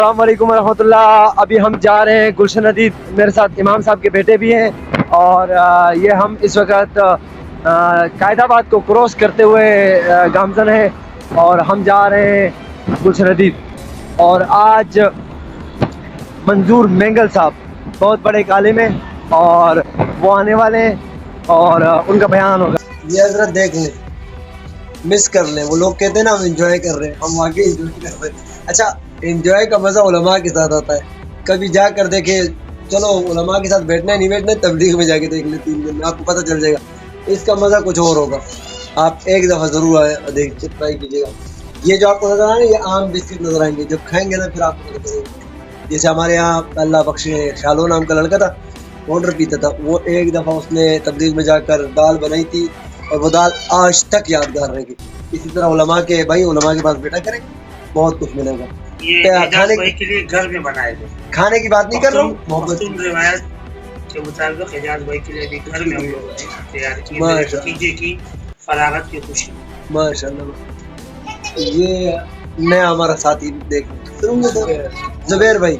السلام علیکم ورحمۃ اللہ. ابھی ہم جا رہے ہیں گلشن ندید. میرے ساتھ امام صاحب کے بیٹے بھی ہیں اور یہ ہم اس وقت قائد آباد کو کراس کرتے ہوئے گامزن ہیں اور ہم جا رہے ہیں گلشن ندید. اور آج منظور مینگل صاحب بہت بڑے عالم ہیں اور وہ آنے والے ہیں اور ان کا بیان ہوگا. یہ حضرت دیکھ لیں, مس کر لیں. وہ لوگ کہتے ہیں نا ہم انجوائے کر رہے ہیں, ہم واقعی انجوائے کر رہے ہیں. اچھا, انجوائے کا مزہ علماء کے ساتھ آتا ہے. کبھی جا کر دیکھیں, چلو علماء کے ساتھ بیٹھنا ہے نہیں بیٹھنا ہے, تبلیغ میں جا کے دیکھ لیں 3 دن میں, آپ کو پتہ چل جائے گا. اس کا مزہ کچھ اور ہوگا. آپ ایک دفعہ ضرور آئے, دیکھ ٹرائی کیجیے گا. یہ جو آپ کو نظر آئیں گے یہ عام بسکٹ نظر آئیں گے, جب کھائیں گے نا پھر آپ کو پتہ چلے گا. جیسے ہمارے یہاں اللہ بخشے شالو نام کا لڑکا تھا, پاؤڈر پیتا تھا, وہ ایک دفعہ اس نے تبلیغ میں جا کر دال بنائی تھی اور وہ دال آج تک یادگار رہے گی. اسی طرح علماء کے پاس بیٹھا کریں, بہت کچھ ملے گا. کھانے کے لیے گھر میں بنائے گئے, کھانے کی بات نہیں کر رہا ہوں, محبت روایت کے مطابق اعجاز بھائی کے لیے بھی گھر میں ہم لوگ تیار کیے کی فراغت کی خوشی. ماشاء اللہ. یہ نیا ہمارا ساتھی دیکھ زبیر بھائی,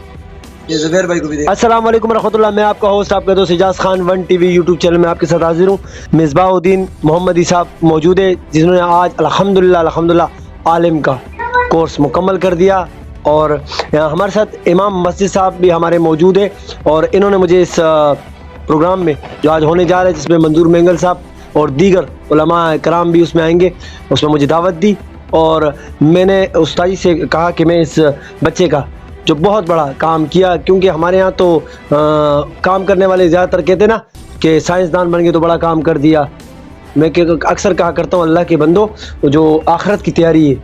یہ زبیر بھائی کو بھی دیکھ. السلام علیکم ورحمۃ اللہ. میں آپ کا ہوسٹ, آپ کا دوست اعجاز خان, 1 TV یوٹیوب چینل میں آپ کے ساتھ حاضر ہوں. مصباح الدین محمدی صاحب موجود ہے جنہوں نے آج الحمدللہ عالم کا کورس مکمل کر دیا. اور ہمارے ساتھ امام مسجد صاحب بھی ہمارے موجود ہیں اور انہوں نے مجھے اس پروگرام میں جو آج ہونے جا رہا ہے, جس میں منظور مینگل صاحب اور دیگر علماء کرام بھی اس میں آئیں گے, اس میں مجھے دعوت دی. اور میں نے استاذی سے کہا کہ میں اس بچے کا جو بہت بڑا کام کیا, کیونکہ ہمارے ہاں تو کام کرنے والے زیادہ تر کہتے نا کہ سائنسدان بن گئے تو بڑا کام کر دیا. میں اکثر کہا کرتا ہوں, اللہ کے بندو, جو آخرت کی تیاری ہے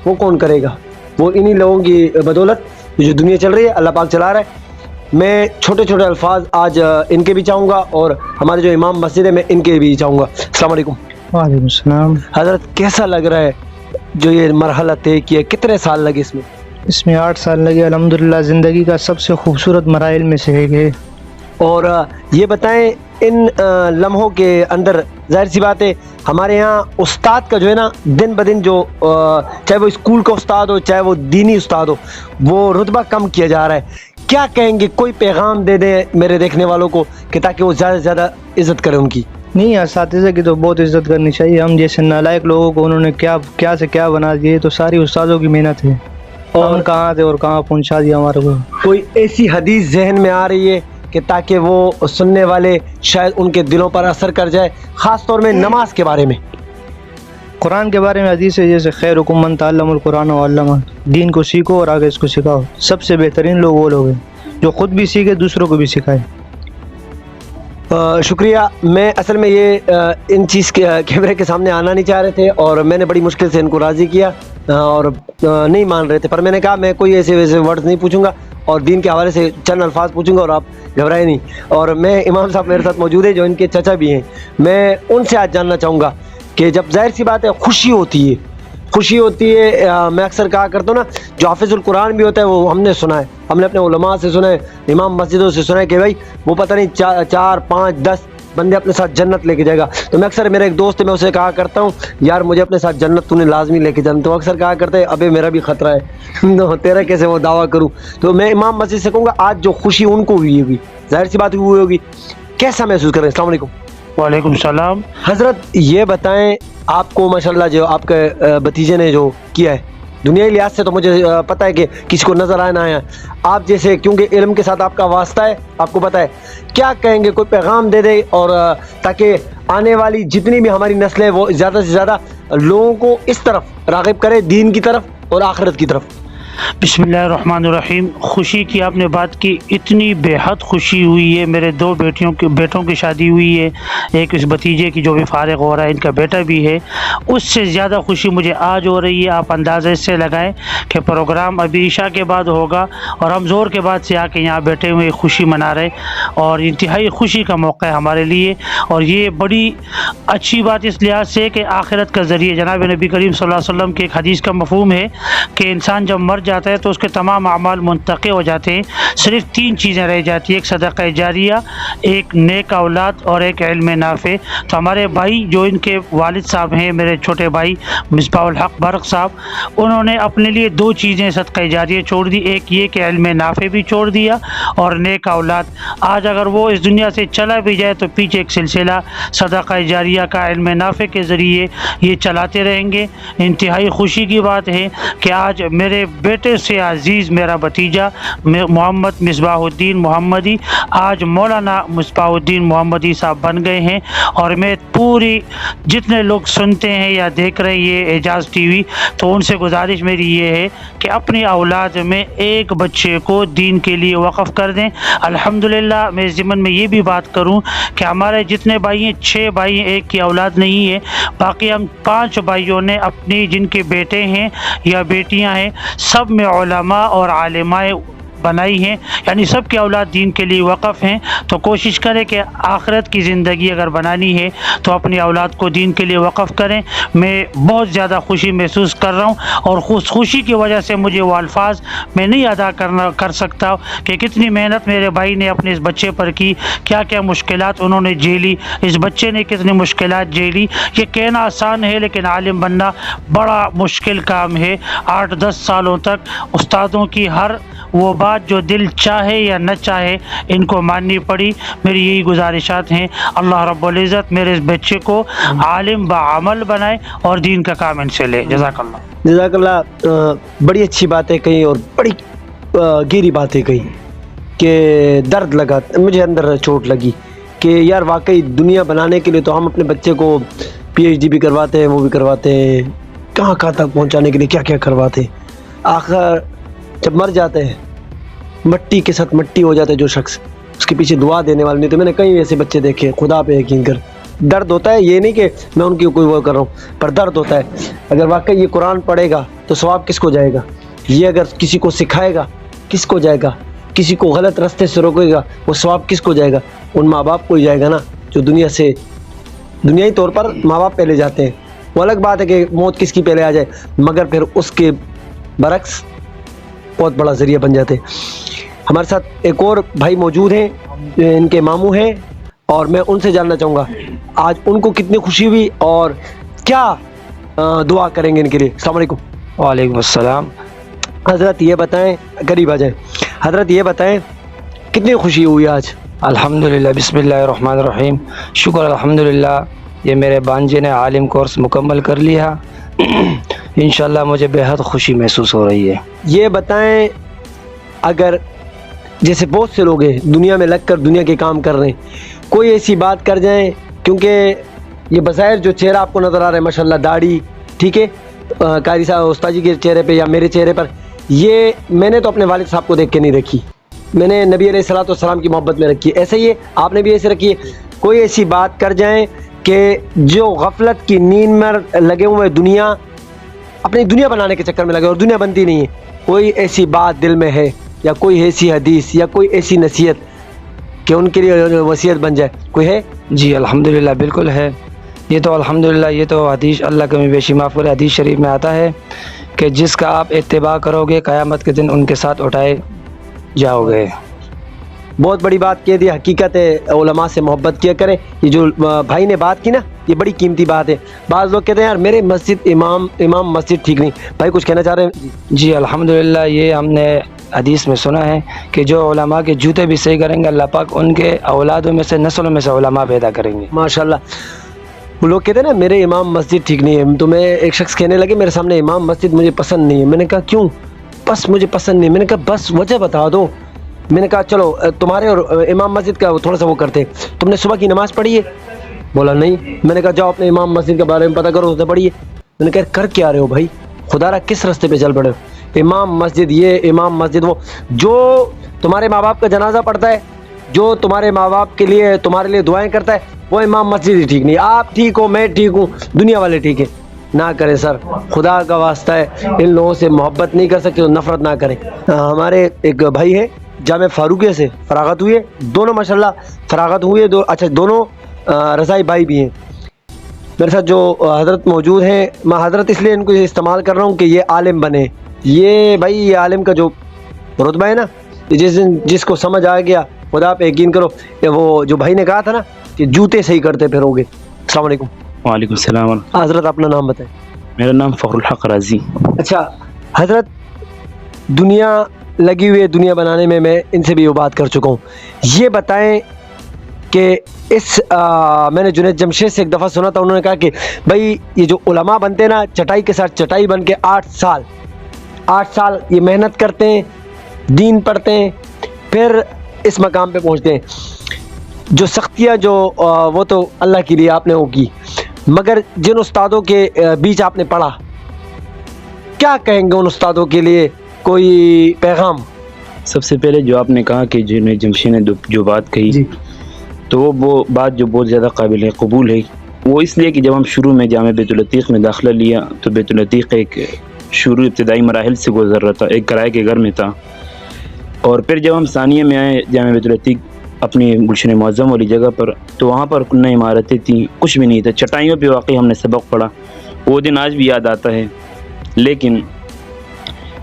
وہ کون کرے گا؟ وہ انہی لوگوں کی بدولت جو دنیا چل رہی ہے, اللہ پاک چلا رہا ہے. میں چھوٹے چھوٹے الفاظ آج ان کے بھی چاہوں گا اور ہمارے جو امام مسجد ہے میں ان کے بھی چاہوں گا. السلام علیکم. وعلیکم السلام. حضرت کیسا لگ رہا ہے جو یہ مرحلہ طے کیا؟ کتنے سال لگے اس میں؟ اس میں 8 سال لگے. الحمدللہ زندگی کا سب سے خوبصورت مراحل میں سے ایک ہے. اور یہ بتائیں, ان لمحوں کے اندر ظاہر سی بات ہے ہمارے یہاں استاد کا جو ہے نا دن بدن جو چاہے وہ اسکول کا استاد ہو چاہے وہ دینی استاد ہو, وہ رتبہ کم کیا جا رہا ہے. کیا کہیں گے, کوئی پیغام دے دیں میرے دیکھنے والوں کو کہ تاکہ وہ زیادہ سے زیادہ عزت کریں ان کی؟ نہیں, اساتذہ کی تو بہت عزت کرنی چاہیے. ہم جیسے نالائق لوگوں کو انہوں نے کیا سے کیا بنا دیے, تو ساری استادوں کی محنت ہے. اور ہم کہاں تھے اور کہاں پہنچا دیا ہمارے کو. کوئی ایسی حدیث ذہن میں آ رہی ہے کہ تاکہ وہ سننے والے شاید ان کے دلوں پر اثر کر جائے, خاص طور میں نماز کے بارے میں؟ قرآن کے بارے میں حدیث ہے جیسے خیرکم من تعلم القرآن وعلمہ, دین کو سیکھو اور آگے اس کو سکھاؤ. سب سے بہترین لوگ وہ لوگ ہیں جو خود بھی سیکھے دوسروں کو بھی سکھائے. شکریہ. میں اصل میں یہ ان چیز کے کیمرے کے سامنے آنا نہیں چاہ رہے تھے اور میں نے بڑی مشکل سے ان کو راضی کیا اور نہیں مان رہے تھے, پر میں نے کہا میں کوئی ایسے ویسے ورڈز نہیں پوچھوں گا اور دین کے حوالے سے چند الفاظ پوچھوں گا اور آپ گھبرائے نہیں. اور میں امام صاحب میرے ساتھ موجود ہے جو ان کے چچا بھی ہیں, میں ان سے آج جاننا چاہوں گا کہ جب ظاہر سی بات ہے خوشی ہوتی ہے, میں اکثر کہا کرتا ہوں نا, جو حافظ القرآن بھی ہوتا ہے وہ ہم نے سنا ہے, ہم نے اپنے علماء سے سنا ہے, امام مسجدوں سے سنا ہے کہ بھائی وہ پتہ نہیں 4 5 10 بندے اپنے ساتھ جنت لے کے جائے گا. تو میں اکثر, میرا ایک دوست ہے, میں اسے کہا کرتا ہوں یار مجھے اپنے ساتھ جنت تو نے لازمی لے کے جانا. تو اکثر کہا کرتے ہیں ابے میرا بھی خطرہ ہے تیرا کیسے وہ دعویٰ کروں. تو میں امام مسجد سے کہوں گا آج جو خوشی ان کو ہوئی ہوگی, ظاہر سی بات ہوئی ہوگی, کیسا محسوس کر رہے ہیں؟ السلام علیکم. وعلیکم السلام. حضرت یہ بتائیں, آپ کو ماشاءاللہ جو آپ کے بھتیجے نے جو کیا ہے, دنیائی لحاظ سے تو مجھے پتہ ہے کہ کسی کو نظر آیا نہ آیا, آپ جیسے کیونکہ علم کے ساتھ آپ کا واسطہ ہے, آپ کو پتہ ہے, کیا کہیں گے, کوئی پیغام دے دے اور تاکہ آنے والی جتنی بھی ہماری نسلیں وہ زیادہ سے زیادہ لوگوں کو اس طرف راغب کرے, دین کی طرف اور آخرت کی طرف. بسم اللہ الرحمن الرحیم. خوشی کی آپ نے بات کی, اتنی بے حد خوشی ہوئی ہے. میرے 2 بیٹوں کی شادی ہوئی ہے, ایک اس بھتیجے کی جو بھی فارغ ہو رہا ہے, ان کا بیٹا بھی ہے. اس سے زیادہ خوشی مجھے آج ہو رہی ہے. آپ اندازہ اس سے لگائیں کہ پروگرام ابھی عشاء کے بعد ہوگا اور ہم زور کے بعد سے آ کے یہاں بیٹھے ہوئے خوشی منا رہے, اور انتہائی خوشی کا موقع ہے ہمارے لیے. اور یہ بڑی اچھی بات اس لحاظ سے کہ آخرت کا ذریعہ جناب نبی کریم صلی اللہ علیہ وسلم کی ایک حدیث کا مفہوم ہے کہ انسان جب مر جاتا ہے تو اس کے تمام اعمال منتقل ہو جاتے ہیں، صرف 3 چیزیں رہ جاتی ہیں، ایک صدقہ جاریہ، ایک نیک اولاد اور ایک علم نافع۔ تو ہمارے بھائی جو ان کے والد صاحب ہیں، میرے چھوٹے بھائی مصباح الحق برق صاحب، انہوں نے اپنے لیے 2 چیزیں صدقہ جاریہ چھوڑ دی، ایک یہ کہ علم نافع بھی چھوڑ دیا اور نیک اولاد۔ آج اگر وہ اس دنیا سے چلا بھی جائے تو پیچھے ایک سلسلہ صدقہ جاریہ کا علم نافع کے ذریعے یہ چلاتے رہیں گے۔ انتہائی خوشی کی بات ہے کہ آج میرے بیٹے سے عزیز میرا بھتیجا محمد مصباح الدین محمدی آج مولانا مصباح الدین محمدی صاحب بن گئے ہیں، اور میں پوری جتنے لوگ سنتے ہیں یا دیکھ رہے ہیں یہ اعجاز ٹی وی، تو ان سے گزارش میری یہ ہے کہ اپنی اولاد میں ایک بچے کو دین کے لیے وقف کر دیں۔ الحمدللہ میں اس ضمن میں یہ بھی بات کروں کہ ہمارے جتنے بھائی ہیں، 6 بھائی ہیں، ایک کی اولاد نہیں ہے، باقی ہم 5 بھائیوں نے اپنی جن کے بیٹے ہیں یا بیٹیاں ہیں سب میں علماء اور عالمائے بنائی ہیں، یعنی سب کی اولاد دین کے لیے وقف ہیں۔ تو کوشش کریں کہ آخرت کی زندگی اگر بنانی ہے تو اپنی اولاد کو دین کے لیے وقف کریں۔ میں بہت زیادہ خوشی محسوس کر رہا ہوں، اور خوشی کی وجہ سے مجھے وہ الفاظ میں نہیں ادا کر سکتا کہ کتنی محنت میرے بھائی نے اپنے اس بچے پر کی، کیا کیا مشکلات انہوں نے جھیلی، اس بچے نے کتنی مشکلات جھیلی۔ یہ کہنا آسان ہے لیکن عالم بننا بڑا مشکل کام ہے۔ 8-10 سالوں تک استادوں کی ہر وہ بات جو دل چاہے یا نہ چاہے ان کو ماننی پڑی۔ میری یہی گزارشات ہیں، اللہ رب العزت میرے اس بچے کو عالم بعمل بنائے اور دین کا کام ان سے لے۔ جزاک اللہ۔ جزاک اللہ۔ بڑی اچھی باتیں کہیں اور بڑی گہری باتیں کہیں کہ درد لگا، مجھے اندر چوٹ لگی کہ یار واقعی دنیا بنانے کے لیے تو ہم اپنے بچے کو PhD بھی کرواتے ہیں، وہ بھی کرواتے ہیں، کہاں کہاں تک پہنچانے کے لیے کیا کیا کرواتے ہیں، آخر جب مر جاتے ہیں مٹی کے ساتھ مٹی ہو جاتا ہے جو شخص، اس کے پیچھے دعا دینے والے نہیں۔ تو میں نے کئی ایسے بچے دیکھے، خدا پہ یقین کر درد ہوتا ہے، یہ نہیں کہ میں ان کی کوئی وہ کر رہا ہوں، پر درد ہوتا ہے۔ اگر واقعی یہ قرآن پڑھے گا تو ثواب کس کو جائے گا؟ یہ اگر کسی کو سکھائے گا کس کو جائے گا؟ کسی کو غلط راستے سے روکے گا وہ ثواب کس کو جائے گا؟ ان ماں باپ کو ہی جائے گا نا، جو دنیائی طور پر ماں باپ پہلے جاتے ہیں۔ وہ الگ بات ہے کہ موت کس کی پہلے آ جائے، مگر پھر اس کے برعکس بہت بڑا ذریعہ بن جاتے ہیں۔ ہمارے ساتھ ایک اور بھائی موجود ہیں، ان کے ماموں ہیں، اور میں ان سے جاننا چاہوں گا آج ان کو کتنی خوشی ہوئی اور کیا دعا کریں گے ان کے لیے۔ السلام علیکم۔ وعلیکم السلام۔ حضرت یہ بتائیں، قریب آ جائیں، حضرت یہ بتائیں کتنی خوشی ہوئی آج؟ الحمدللہ، بسم اللہ الرحمن الرحیم۔ شکر الحمدللہ، یہ میرے بانجے نے عالم کورس مکمل کر لیا، انشاءاللہ مجھے بہت خوشی محسوس ہو رہی ہے۔ یہ بتائیں اگر جیسے بہت سے لوگ ہیں دنیا میں لگ کر دنیا کے کام کر رہے ہیں، کوئی ایسی بات کر جائیں، کیونکہ یہ بظاہر جو چہرہ آپ کو نظر آ رہا ہے ماشاءاللہ داڑھی، ٹھیک ہے، قاری صاحب استاد جی کے چہرے پہ یا میرے چہرے پر، یہ میں نے تو اپنے والد صاحب کو دیکھ کے نہیں رکھی، میں نے نبی علیہ الصلوۃ والسلام کی محبت میں رکھی ہے، ایسے ہی ہے آپ نے بھی ایسے رکھی ہے۔ کوئی ایسی بات کر جائیں کہ جو غفلت کی نیند میں لگے ہوئے دنیا، اپنی دنیا بنانے کے چکر میں لگے اور دنیا بنتی نہیں ہے، کوئی ایسی بات دل میں ہے یا کوئی ایسی حدیث یا کوئی ایسی نصیحت کہ ان کے لیے وصیت بن جائے، کوئی ہے؟ جی الحمدللہ بالکل ہے۔ یہ تو الحمدللہ یہ تو حدیث اللہ کمی بیشی معاف کرے، حدیث شریف میں آتا ہے کہ جس کا آپ اتباع کرو گے قیامت کے دن ان کے ساتھ اٹھائے جاؤ گے۔ بہت بڑی بات کہہ دی، حقیقت ہے، علماء سے محبت کیا کریں۔ یہ جو بھائی نے بات کی نا یہ بڑی قیمتی بات ہے۔ بعض لوگ کہتے ہیں یار میرے مسجد امام مسجد ٹھیک نہیں، بھائی کچھ کہنا چاہ رہے ہیں؟ جی الحمدللہ یہ ہم نے حدیث میں سنا ہے کہ جو علماء کے جوتے بھی صحیح کریں گے اللہ پاک ان کے اولادوں میں سے نسلوں میں سے علماء پیدا کریں گے۔ ماشاءاللہ۔ وہ لوگ کہتے ہیں نا میرے امام مسجد ٹھیک نہیں ہے، تو میں ایک شخص کہنے لگے میرے سامنے امام مسجد مجھے پسند نہیں ہے، میں نے کہا کیوں؟ بس مجھے پسند نہیں، میں نے کہا بس وجہ بتا دو۔ میں نے کہا چلو تمہارے اور امام مسجد کا تھوڑا سا وہ کرتے، تم نے صبح کی نماز پڑھی ہے؟ بولا نہیں۔ میں نے کہا جاؤ اپنے امام مسجد کے بارے میں پتہ کرو، اس نے پڑھی ہے؟ میں نے کہا کر کیا رہے ہو بھائی، خدا را کس راستے پہ چل پڑے ہو؟ امام مسجد یہ امام مسجد وہ، جو تمہارے ماں باپ کا جنازہ پڑھتا ہے، جو تمہارے ماں باپ کے لیے تمہارے لیے دعائیں کرتا ہے، وہ امام مسجد ہی ٹھیک نہیں۔ آپ ٹھیک ہو، میں ٹھیک ہوں، دنیا والے ٹھیک ہے، نہ کریں سر، خدا کا واسطہ ہے، ان لوگوں سے محبت نہیں کر سکتے تو نفرت نہ کریں۔ ہمارے ایک بھائی ہیں جامعہ فاروقیہ سے فراغت ہوئی ہے، دونوں ماشاءاللہ فراغت ہوئی ہے، اچھا دونوں رضائی بھائی بھی ہیں میرے ساتھ جو حضرت موجود ہیں۔ میں حضرت اس لیے ان کو استعمال کر رہا ہوں کہ یہ عالم بنے، یہ بھائی یہ عالم کا جو رتبہ ہے نا، جس کو سمجھ آ گیا، خدا پہ یقین کرو، وہ جو بھائی نے کہا تھا نا کہ جوتے صحیح کرتے پھرو گے. السلام علیکم. وعلیکم السلام ورحمۃ. حضرت اپنا نام بتائیں. میرا نام فخر الحق رازی. اچھا حضرت، دنیا لگی ہوئی ہے دنیا بنانے میں ان سے بھی وہ بات کر چکا ہوں. یہ بتائیں کہ میں نے جنید جمشید سے ایک دفعہ سنا تھا، انہوں نے کہا کہ بھائی یہ جو علماء بنتے ہیں نا، چٹائی کے ساتھ چٹائی بن کے 8 سال یہ محنت کرتے ہیں، دین پڑھتے ہیں، پھر اس مقام پہ پہنچتے ہیں. جو سختیاں جو وہ تو اللہ کے لیے آپ نے وہ کی، مگر جن استادوں کے بیچ آپ نے پڑھا، کیا کہیں گے ان استادوں کے لیے؟ کوئی پیغام؟ سب سے پہلے جو آپ نے کہا کہ جنید جمشید نے جو بات کہی جی، تو وہ بات جو بہت زیادہ قابل قبول ہے. وہ اس لیے کہ جب ہم شروع میں جامعہ بیت العتیق میں داخلہ لیا تو بیت العتیق ایک شروع ابتدائی مراحل سے گزر رہا تھا، ایک کرائے کے گھر میں تھا. اور پھر جب ہم ثانیہ میں آئے جامعہ بیت العتیق اپنی گلشن معظم والی جگہ پر، تو وہاں پر نہ عمارتیں تھیں، کچھ بھی نہیں تھا، چٹائیوں پہ واقعی ہم نے سبق پڑھا. وہ دن آج بھی یاد آتا ہے. لیکن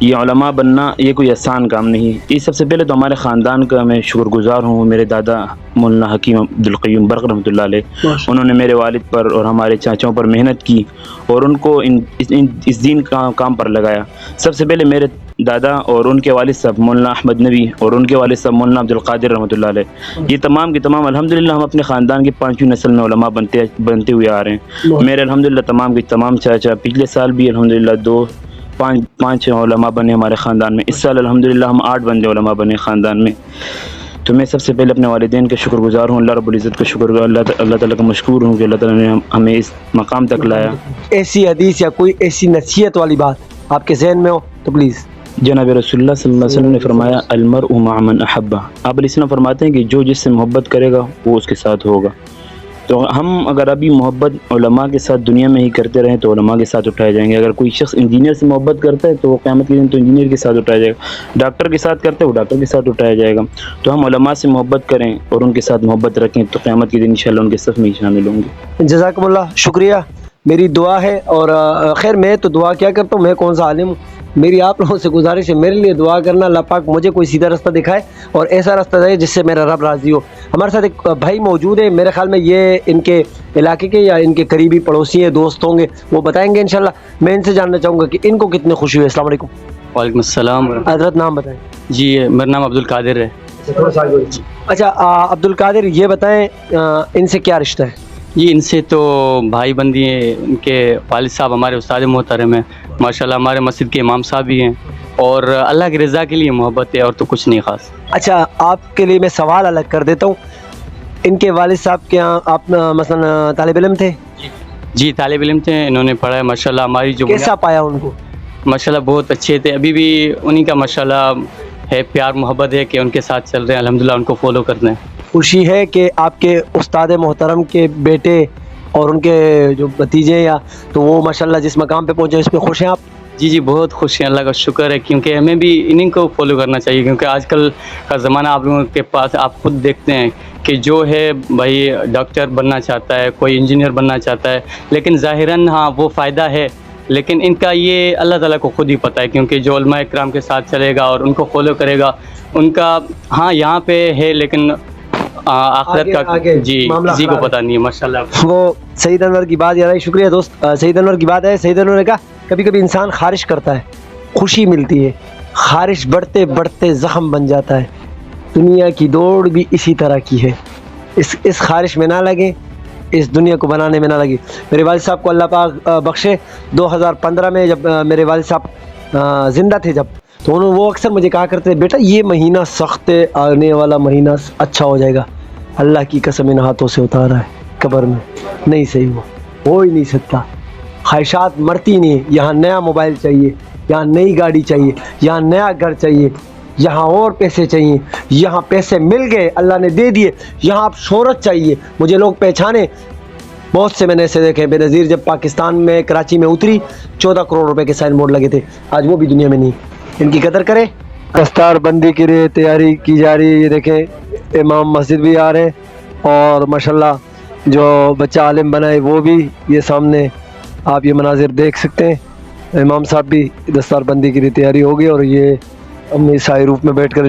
یہ علماء بننا یہ کوئی آسان کام نہیں. یہ سب سے پہلے تو ہمارے خاندان کا میں شکر گزار ہوں. میرے دادا مولانا حکیم عبدالقیوم برق رحمۃ اللہ علیہ، انہوں نے میرے والد پر اور ہمارے چاچاؤں پر محنت کی اور ان کو اس دین کا کام پر لگایا. سب سے پہلے میرے دادا اور ان کے والد صاحب مولانا احمد نبی اور ان کے والد صاحب مولانا عبدالقادر رحمۃ اللہ علیہ، یہ تمام کے تمام الحمدللہ ہم اپنے خاندان کی 5ویں نسل میں علماء بنتے ہوئے آ رہے ہیں. میرے الحمدللہ تمام کے تمام چاچا پچھلے سال بھی الحمدللہ پانچ علماء بنے ہمارے خاندان میں. اس سال الحمدللہ ہم 8 بندے علماء بنے خاندان میں. تو میں سب سے پہلے اپنے والدین کا شکر گزار ہوں، اللہ رب العزت کا شکر گزار، اللہ تعالیٰ کا مشکور ہوں کہ اللہ تعالیٰ نے ہمیں اس مقام تک لایا. ایسی حدیث یا کوئی ایسی نصیحت والی بات آپ کے ذہن میں ہو تو پلیز. جناب رسول اللہ صلی اللہ علیہ وسلم نے فرمایا المرء مع من احبہ. آپ علیہ السلام فرماتے ہیں کہ جو جس سے محبت کرے گا وہ اس کے ساتھ ہوگا. تو ہم اگر ابھی محبت علماء کے ساتھ دنیا میں ہی کرتے رہیں تو علماء کے ساتھ اٹھائے جائیں گے. اگر کوئی شخص انجینئر سے محبت کرتا ہے تو وہ قیامت کے دن تو انجینئر کے ساتھ اٹھایا جائے گا. ڈاکٹر کے ساتھ کرتے وہ ڈاکٹر کے ساتھ اٹھایا جائے گا. تو ہم علماء سے محبت کریں اور ان کے ساتھ محبت رکھیں تو قیامت کے دن انشاءاللہ ان کے صف میں ہی شامل ہوں گے. جزاکم اللہ، شکریہ. میری دعا ہے، اور خیر میں تو دعا کیا کرتا ہوں، میں کون سا عالم ہوں. میری آپ لوگوں سے گزارش ہے میرے لیے دعا کرنا، اللہ پاک مجھے کوئی سیدھا راستہ دکھائے اور ایسا راستہ دے جس سے میرا رب راضی ہو. ہمارے ساتھ ایک بھائی موجود ہے، میرے خیال میں یہ ان کے علاقے کے یا ان کے قریبی پڑوسی ہیں، دوست ہوں گے، وہ بتائیں گے انشاءاللہ. میں ان سے جاننا چاہوں گا کہ ان کو کتنے خوشی ہوئی. السلام علیکم. وعلیکم السلام. حضرت نام بتائیں. جی میرا نام عبدالقادر ہے. اچھا عبدالقادر، یہ بتائیں ان سے کیا رشتہ ہے؟ جی ان سے تو بھائی بندی ہیں. ان کے والد صاحب ہمارے استاد محترم ہیں، ماشاءاللہ ہمارے مسجد کے امام صاحب بھی ہیں، اور اللہ کی رضا کے لیے محبت ہے اور تو کچھ نہیں خاص. اچھا آپ کے لیے میں سوال الگ کر دیتا ہوں. ان کے والد صاحب کے یہاں آپ مثلا طالب علم تھے؟ جی طالب علم تھے، انہوں نے پڑھا ہے ماشاءاللہ. ہماری جو کیسا پایا ان کو؟ ماشاءاللہ بہت اچھے تھے. ابھی بھی انہی کا ماشاءاللہ ہے پیار محبت ہے کہ ان کے ساتھ چل رہے ہیں، الحمدللہ ان کو فالو کرتے ہیں. خوشی ہے کہ آپ کے استاد محترم کے بیٹے اور ان کے جو بھتیجے یا تو وہ ماشاءاللہ جس مقام پہ پہنچے اس پہ خوش ہیں آپ؟ جی جی بہت خوش ہیں، اللہ کا شکر ہے، کیونکہ ہمیں بھی انہیں کو فالو کرنا چاہیے. کیونکہ آج کل کا زمانہ آپ لوگوں کے پاس آپ خود دیکھتے ہیں کہ جو ہے بھائی ڈاکٹر بننا چاہتا ہے، کوئی انجینئر بننا چاہتا ہے، لیکن ظاہراً ہاں وہ فائدہ ہے، لیکن ان کا یہ اللہ تعالیٰ کو خود ہی پتہ ہے. کیونکہ جو علماء اکرام کے ساتھ چلے گا اور ان کو فالو کرے گا، ان کا ہاں یہاں پہ ہے لیکن آخرت کا جی کسی کو پتہ نہیں ہے. ماشاءاللہ وہ سعید انور کی بات یاد آئی. شکریہ دوست. سعید انور کی بات ہے. سعید انور نے کہا کبھی کبھی انسان خارش کرتا ہے، خوشی ملتی ہے، خارش بڑھتے بڑھتے زخم بن جاتا ہے. دنیا کی دوڑ بھی اسی طرح کی ہے. اس خارش میں نہ لگیں، اس دنیا کو بنانے میں نہ لگے. میرے والد صاحب کو اللہ پاک بخشے، 2015 میں جب میرے والد صاحب زندہ تھے جب، تو وہ اکثر مجھے کہا کرتے بیٹا یہ مہینہ سخت ہے، آنے والا مہینہ اچھا ہو جائے گا. اللہ کی قسم ان ہاتھوں سے اتارا ہے قبر میں، نہیں صحیح ہو ہی نہیں سکتا. خواہشات مرتی نہیں. یہاں نیا موبائل چاہیے، یہاں نئی گاڑی چاہیے، یہاں نیا گھر چاہیے، یہاں اور پیسے چاہیے، یہاں پیسے مل گئے اللہ نے دے دیے، یہاں آپ شہرت چاہیے، مجھے لوگ پہچانے. بہت سے میں نے ایسے دیکھے. بے نظیر جب پاکستان میں کراچی میں اتری 14 کروڑ روپے کے سائن بورڈ لگے تھے، آج وہ بھی دنیا میں نہیں. ان کی قدر کریں. دستار بندی کے لیے تیاری کی جا رہی ہے. یہ دیکھیں امام مسجد بھی آ رہے ہیں اور ماشاءاللہ جو بچہ عالم بنا ہے وہ بھی. یہ سامنے آپ یہ مناظر دیکھ سکتے ہیں. امام صاحب بھی دستار بندی کی تیاری ہوگی اور یہ امی سائے روف میں بیٹھ کر